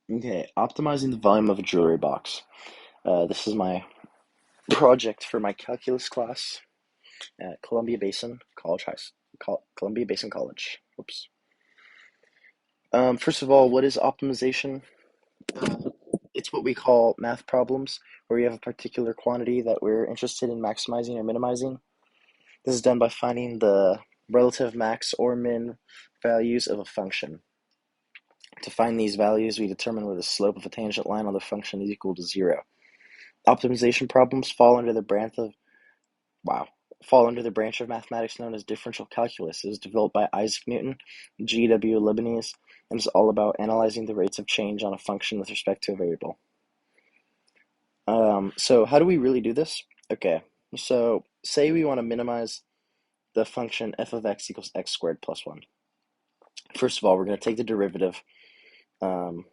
Okay, optimizing the volume of a jewelry box. This is my project for my calculus class at Columbia Basin College Columbia Basin College. Oops. First of all, what is optimization? Uh, it's what we call math problems, where we have a particular quantity that we're interested in maximizing or minimizing. This is done by finding the relative max or min values of a function. To find these values, we determine where the slope of a tangent line on the function is equal to zero. Optimization problems fall under the branch of mathematics known as differential calculus. It was developed by Isaac Newton, G. W. Leibniz, and is all about analyzing the rates of change on a function with respect to a variable. So how do we really do this? Okay, so say we want to minimize the function f of x equals x squared plus 1. First of all, we're going to take the derivative um,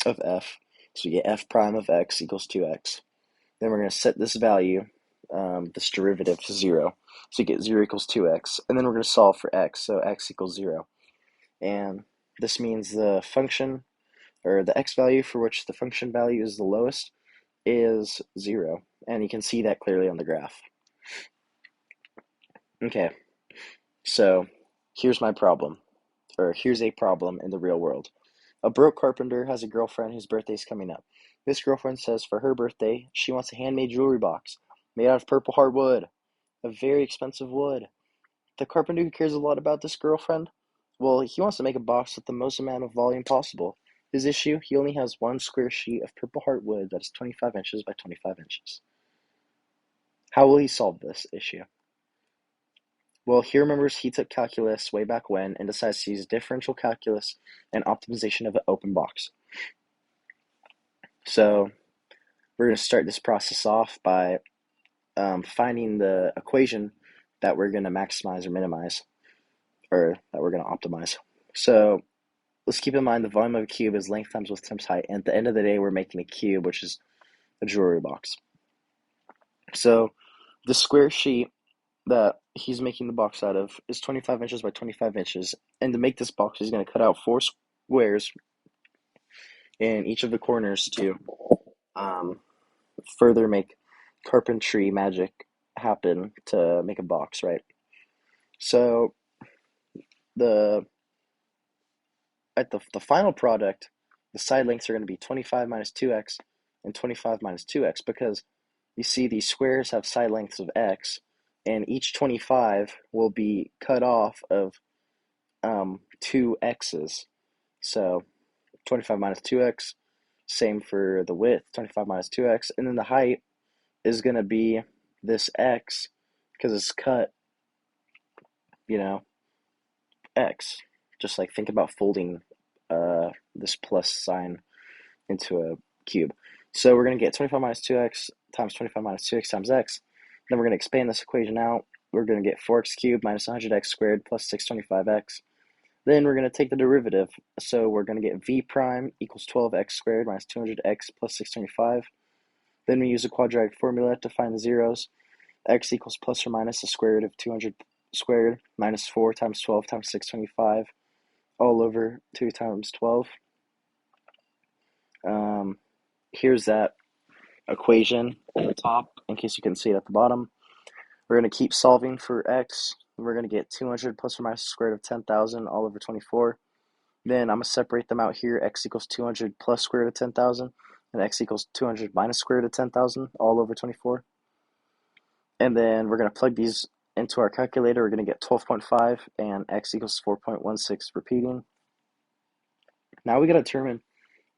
of f. So we get f prime of x equals 2x. Then we're going to set this value, this derivative, to 0. So you get 0 equals 2x. And then we're going to solve for x, so x equals 0. And this means the function, or the x value for which the function value is the lowest, is 0. And you can see that clearly on the graph. Okay, so here's my problem, or here's a problem in the real world. A broke carpenter has a girlfriend whose birthday is coming up. This girlfriend says for her birthday, she wants a handmade jewelry box made out of purple hardwood, a very expensive wood. The carpenter who cares a lot about this girlfriend, well, he wants to make a box with the most amount of volume possible. His issue, he only has one square sheet of purple heartwood that is 25 inches by 25 inches. How will he solve this issue? Well, he remembers he took calculus way back when and decides to use differential calculus and optimization of an open box. So we're going to start this process off by finding the equation that we're going to maximize or minimize, or that we're going to optimize. So let's keep in mind the volume of a cube is length times width times height, and at the end of the day, we're making a cube, which is a jewelry box. So the square sheet that he's making the box out of is 25 inches by 25 inches, and to make this box, he's going to cut out 4 squares in each of the corners to um, further make carpentry magic happen to make a box, right? So the at the final product, the side lengths are going to be 25 minus 2x and 25 minus 2x, because you see these squares have side lengths of x, and each 25 will be cut off of 2x's. So 25 minus 2x, same for the width, 25 minus 2x, and then the height is going to be this x because it's cut, you know, x. Just like think about folding this plus sign into a cube. So we're going to get 25 minus 2x times 25 minus 2x times x. Then we're going to expand this equation out. We're going to get 4x cubed minus 100x squared plus 625x. Then we're going to take the derivative. So we're going to get v prime equals 12x squared minus 200x plus 625. Then we use a quadratic formula to find the zeros. X equals plus or minus the square root of 200 squared minus 4 times 12 times 625 all over 2 times 12. Here's that equation at the top in case you can see it at the bottom. We're going to keep solving for x. We're going to get 200 plus or minus the square root of 10,000 all over 24. Then I'm going to separate them out here. X equals 200 plus square root of 10,000 and x equals 200 minus square root of 10,000 all over 24. And then we're going to plug these into our calculator. We're going to get 12.5 and x equals 4.16 repeating. Now we got to determine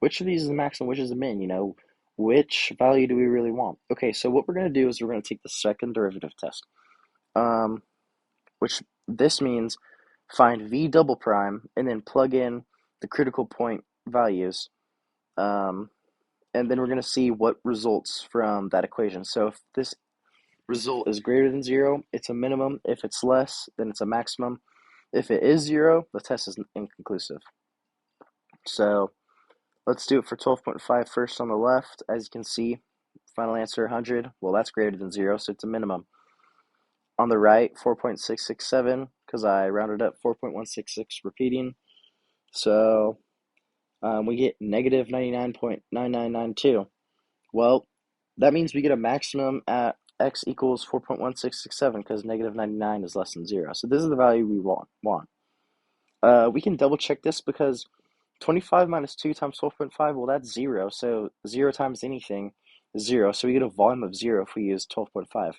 which of these is the max and which is the min, which value do we really want? Okay, so what we're going to do is we're going to take the second derivative test, which this means find v double prime and then plug in the critical point values, and then we're going to see what results from that equation. So if this result is greater than 0, it's a minimum. If it's less, then it's a maximum. If it is 0, the test is inconclusive. So let's do it for 12.5 first on the left. As you can see, final answer 100. Well, that's greater than 0, so it's a minimum. On the right, 4.667, because I rounded up 4.166 repeating. So We get negative 99.9992. Well, that means we get a maximum at x equals 4.1667 because negative 99 is less than 0. So this is the value we want. We can double check this because 25 minus 2 times 12.5, well, that's 0. So 0 times anything is 0. So we get a volume of 0 if we use 12.5.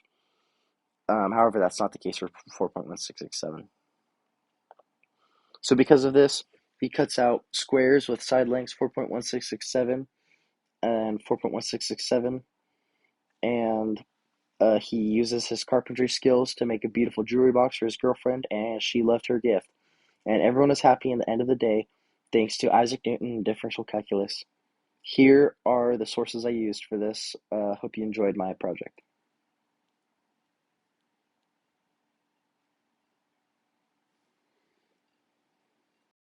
However, that's not the case for 4.1667. So because of this, he cuts out squares with side lengths 4.1667 and 4.1667, and he uses his carpentry skills to make a beautiful jewelry box for his girlfriend, and she loved her gift. And everyone is happy in the end of the day, thanks to Isaac Newton and differential calculus. Here are the sources I used for this. Hope you enjoyed my project.